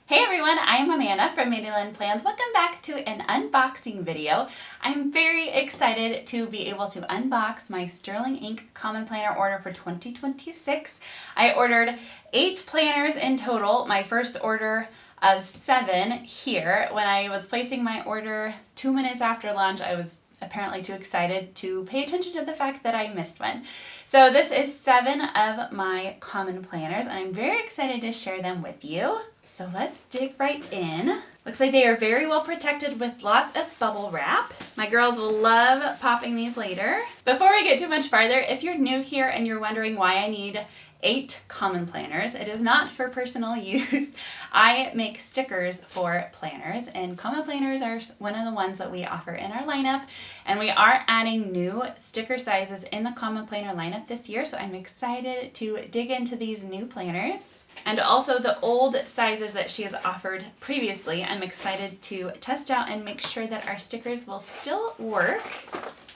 Hey everyone, I'm Amanda from Mandy Lynn Plans. Welcome back to an unboxing video. I'm very excited to be able to unbox my Sterling Ink Common Planner order for 2026. I ordered 8 planners in total. My first order of 7 here. When I was placing my order 2 minutes after launch, I was apparently too excited to pay attention to the fact that I missed one. So this is 7 of my common planners, and I'm very excited to share them with you. So let's dig right in. Looks like they are very well protected with lots of bubble wrap. My girls will love popping these later. Before we get too much farther, if you're new here and you're wondering why I need 8 common planners, it is not for personal use. I make stickers for planners, and common planners are one of the ones that we offer in our lineup, and we are adding new sticker sizes in the common planner lineup this year, so I'm excited to dig into these new planners. And also the old sizes that she has offered previously, I'm excited to test out and make sure that our stickers will still work.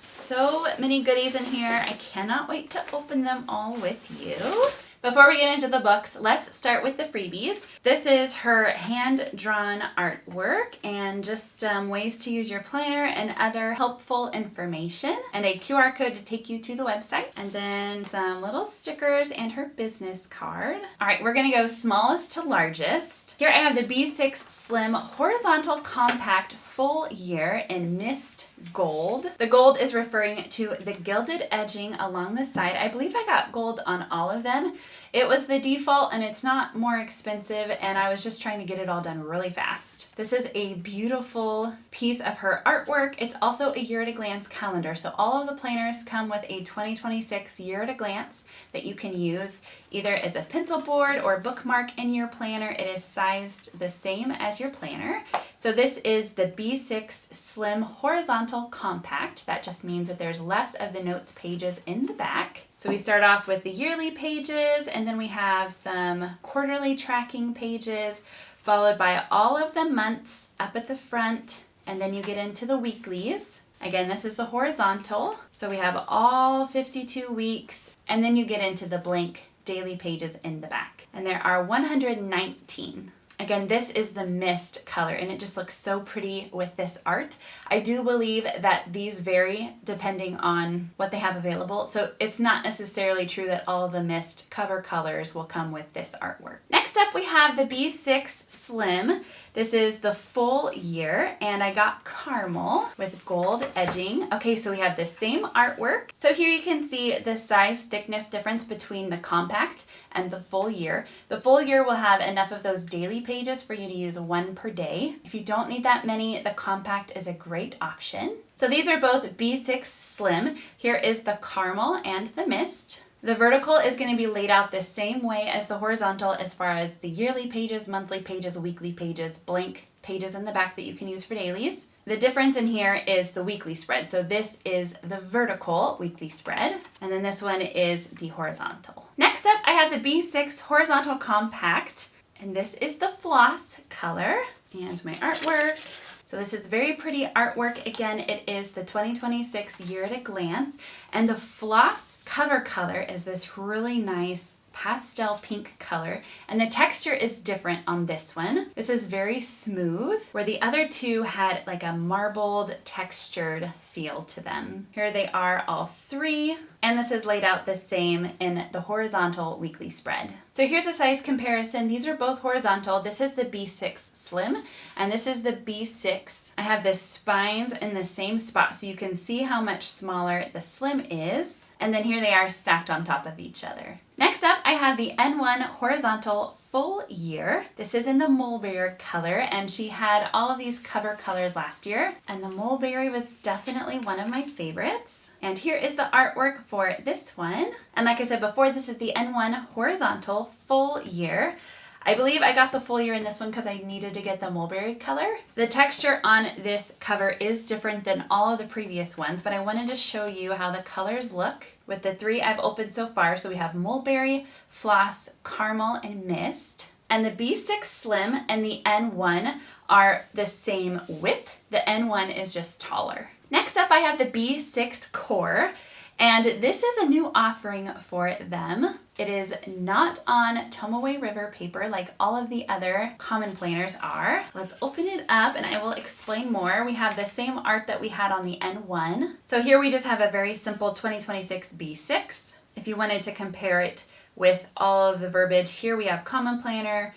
So many goodies in here. I cannot wait to open them all with you. Before we get into the books, let's start with the freebies. This is her hand-drawn artwork and just some ways to use your planner and other helpful information, and a QR code to take you to the website, and then some little stickers and her business card. All right, we're gonna go smallest to largest. Here I have the B6 Slim Horizontal Compact Full Year in Mist Gold. The gold is referring to the gilded edging along the side. I believe I got gold on all of them. It was the default and it's not more expensive, and I was just trying to get it all done really fast. This is a beautiful piece of her artwork. It's also a year at a glance calendar. So all of the planners come with a 2026 year at a glance that you can use either as a pencil board or bookmark in your planner. It is sized the same as your planner. So this is the B6 Slim Horizontal Compact. That just means that there's less of the notes pages in the back. So we start off with the yearly pages, and then we have some quarterly tracking pages, followed by all of the months up at the front, and then you get into the weeklies. Again, this is the horizontal, so we have all 52 weeks, and then you get into the blank daily pages in the back. And there are 119. Again, this is the mist color, and it just looks so pretty with this art. I do believe that these vary depending on what they have available, so it's not necessarily true that all of the mist cover colors will come with this artwork. Next up, we have the B6 Slim. This is the full year, and I got caramel with gold edging. Okay, so we have the same artwork. So here you can see the size thickness difference between the compact and the full year. The full year will have enough of those daily pages for you to use 1 per day. If you don't need that many, the compact is a great option. So these are both B6 Slim. Here is the caramel and the mist. The vertical is going to be laid out the same way as the horizontal as far as the yearly pages, monthly pages, weekly pages, blank pages in the back that you can use for dailies. The difference in here is the weekly spread. So this is the vertical weekly spread, and then this one is the horizontal. Next up, I have the B6 Horizontal Compact, and this is the floss color and my artwork. So this is very pretty artwork. Again, it is the 2026 year at a glance, and the floss cover color is this really nice pastel pink color, and the texture is different on this one. This is very smooth, where the other two had like a marbled textured feel to them. Here they are all 3, and this is laid out the same in the horizontal weekly spread. So here's a size comparison. These are both horizontal. This is the B6 Slim, and this is the B6. I have the spines in the same spot, so you can see how much smaller the Slim is. And then here they are stacked on top of each other. Next up, I have the N1 Horizontal Full Year. This is in the mulberry color, and she had all of these cover colors last year, and the mulberry was definitely one of my favorites. And here is the artwork for this one. And like I said before, this is the N1 Horizontal Full Year. I believe I got the full year in this one because I needed to get the mulberry color. The texture on this cover is different than all of the previous ones, but I wanted to show you how the colors look with the 3 I've opened so far. So we have mulberry, floss, caramel, and mist. And the B6 Slim and the N1 are the same width. The N1 is just taller. Next up, I have the B6 Core. And this is a new offering for them. It is not on Tomoe River paper like all of the other common planners are. Let's open it up and I will explain more. We have the same art that we had on the N1. So here we just have a very simple 2026 B6. If you wanted to compare it with all of the verbiage, here we have common planner,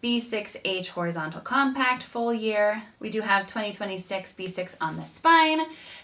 B6H horizontal compact full year. We do have 2026 B6 on the spine.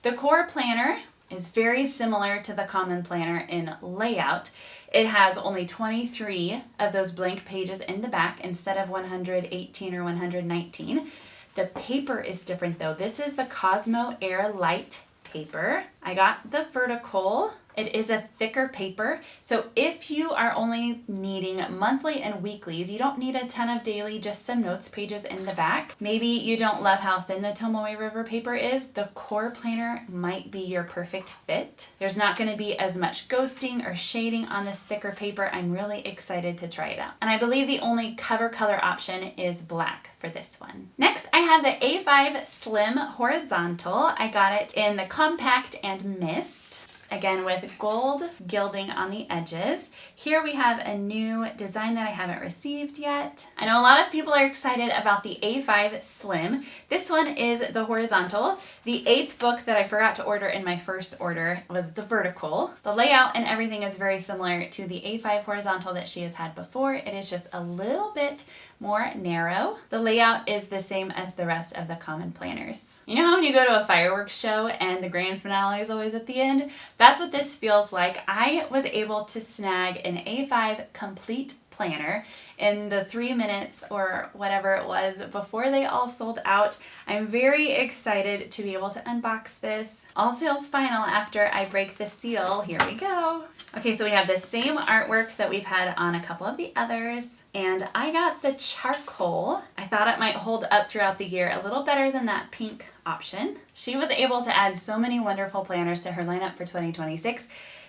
The core planner is very similar to the common planner in layout. It has only 23 of those blank pages in the back instead of 118 or 119. The paper is different though. This is the Cosmo Air Light paper. I got the vertical. It is a thicker paper, so if you are only needing monthly and weeklies, you don't need a ton of daily, just some notes pages in the back. Maybe you don't love how thin the Tomoe River paper is, the core planner might be your perfect fit. There's not going to be as much ghosting or shading on this thicker paper. I'm really excited to try it out. And I believe the only cover color option is black for this one. Next, I have the A5 Slim Horizontal. I got it in the compact and mist. Again, with gold gilding on the edges. Here we have a new design that I haven't received yet. I know a lot of people are excited about the A5 Slim. This one is the horizontal. The 8th book that I forgot to order in my first order was the vertical. The layout and everything is very similar to the A5 horizontal that she has had before. It is just a little bit more narrow. The layout is the same as the rest of the common planners. You know how when you go to a fireworks show and the grand finale is always at the end? That's what this feels like. I was able to snag an A5 complete planner in the 3 minutes or whatever it was before they all sold out. I'm very excited to be able to unbox this. All sales final after I break the seal. Here we go. Okay, so we have the same artwork that we've had on a couple of the others, and I got the charcoal. I thought it might hold up throughout the year a little better than that pink option. She was able to add so many wonderful planners to her lineup for 2026.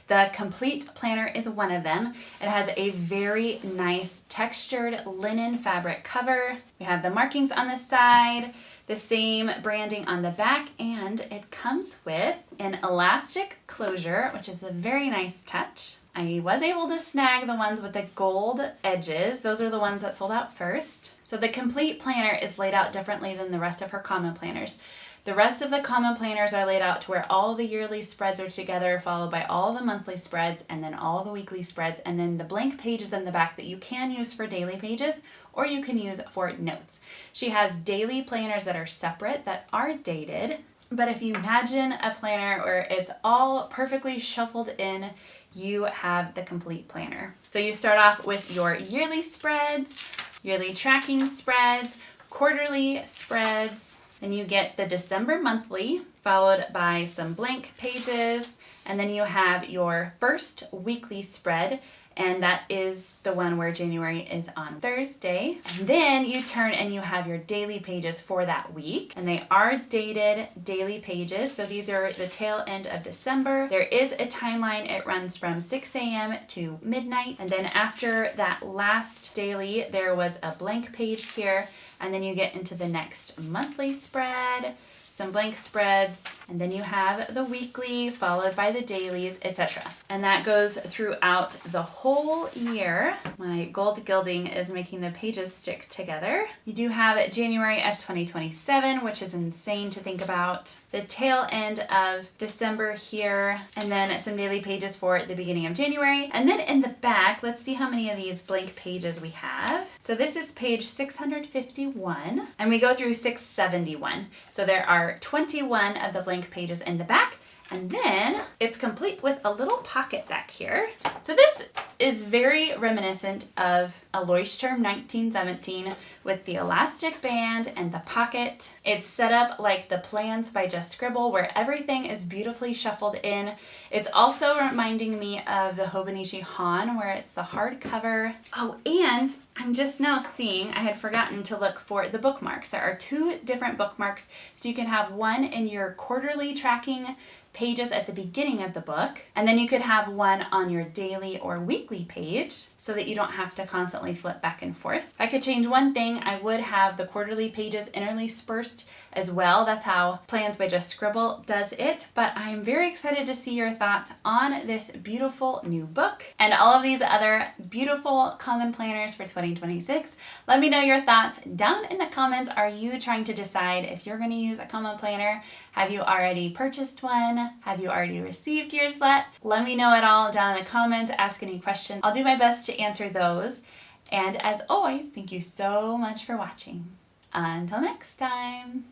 The complete planner is one of them. It has a very nice textured linen fabric cover. We have the markings on the side, the same branding on the back, and it comes with an elastic closure, which is a very nice touch. I was able to snag the ones with the gold edges. Those are the ones that sold out first. So the complete planner is laid out differently than the rest of her common planners. The rest of the common planners are laid out to where all the yearly spreads are together, followed by all the monthly spreads, and then all the weekly spreads, and then the blank pages in the back that you can use for daily pages, or you can use for notes. She has daily planners that are separate, that are dated, but if you imagine a planner where it's all perfectly shuffled in, you have the complete planner. So you start off with your yearly spreads, yearly tracking spreads, quarterly spreads. Then you get the December monthly, followed by some blank pages, and then you have your first weekly spread, and that is the one where January is on Thursday. And then you turn and you have your daily pages for that week, and they are dated daily pages, so these are the tail end of December. There is a timeline. It runs from 6 a.m. to midnight, and then after that last daily, there was a blank page here, and then you get into the next monthly spread, some blank spreads, and then you have the weekly followed by the dailies, etc. And that goes throughout the whole year. My gold gilding is making the pages stick together. You do have January of 2027, which is insane to think about. The tail end of December here, and then some daily pages for the beginning of January. And then in the back, let's see how many of these blank pages we have. So this is page 651, and we go through 671. So there are 21 of the blank pages in the back, and then it's complete with a little pocket back here. So this is very reminiscent of a Leuchtturm 1917 with the elastic band and the pocket. It's set up like the Plans by Just Scribble, where everything is beautifully shuffled in. It's also reminding me of the Hobonichi Han, where it's the hardcover. Oh, and I'm just now seeing, I had forgotten to look for the bookmarks. There are 2 different bookmarks, so you can have one in your quarterly tracking pages at the beginning of the book, and then you could have one on your daily or weekly page so that you don't have to constantly flip back and forth. If I could change one thing, I would have the quarterly pages interspersed as well. That's how Plans by Just Scribble does it. But I'm very excited to see your thoughts on this beautiful new book and all of these other beautiful common planners for 2026. Let me know your thoughts down in the comments. Are you trying to decide if you're going to use a common planner? Have you already purchased one? Have you already received yours yet? Let me know it all down in the comments. Ask any questions. I'll do my best to answer those. And as always, thank you so much for watching. Until next time.